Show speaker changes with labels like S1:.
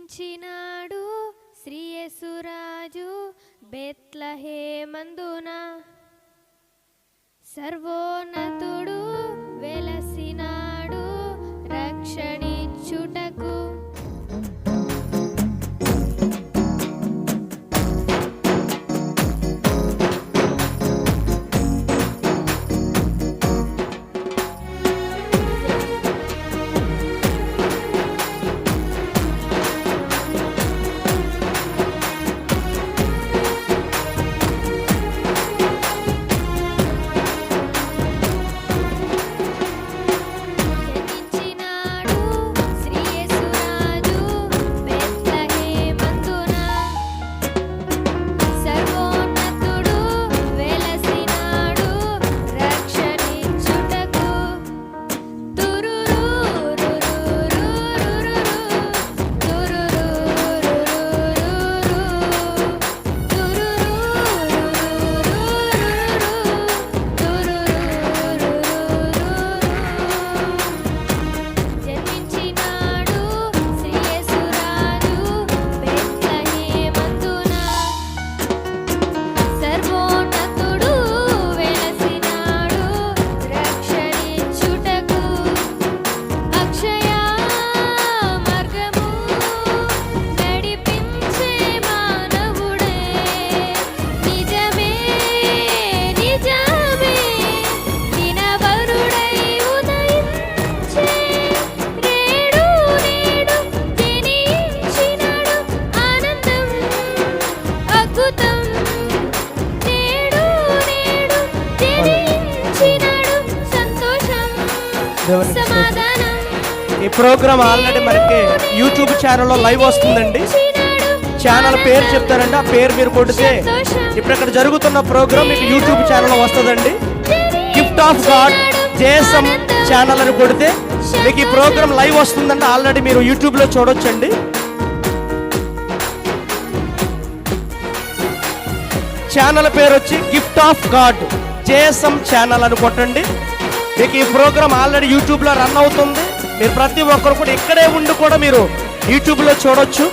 S1: జన్మించినాడు శ్రీ యేసురాజు బెత్లెహేమందున సర్వోన్నతుడు వెలసినాడు రక్షణిచ్చుటకు.
S2: ఈ programme already మనకి యూట్యూబ్ ఛానల్లో లైవ్ వస్తుందండి. ఛానల్ పేరు చెప్తారండి, ఆ పేరు మీరు కొడితే ఇప్పుడు ఇక్కడ జరుగుతున్న ప్రోగ్రామ్ మీకు యూట్యూబ్ ఛానల్లో వస్తుందండి. Gift of God JSM channel అని కొడితే మీకు ఈ ప్రోగ్రామ్ లైవ్ వస్తుందండి. ఆల్రెడీ మీరు యూట్యూబ్లో చూడొచ్చండి. ఛానల్ పేరు వచ్చి gift of God JSM channel అని కొట్టండి. మీకు ఈ ప్రోగ్రామ్ ఆల్రెడీ యూట్యూబ్లో రన్ అవుతుంది. మీరు ప్రతి ఒక్కరు కూడా ఇక్కడే ఉండి కూడా మీరు యూట్యూబ్లో చూడొచ్చు.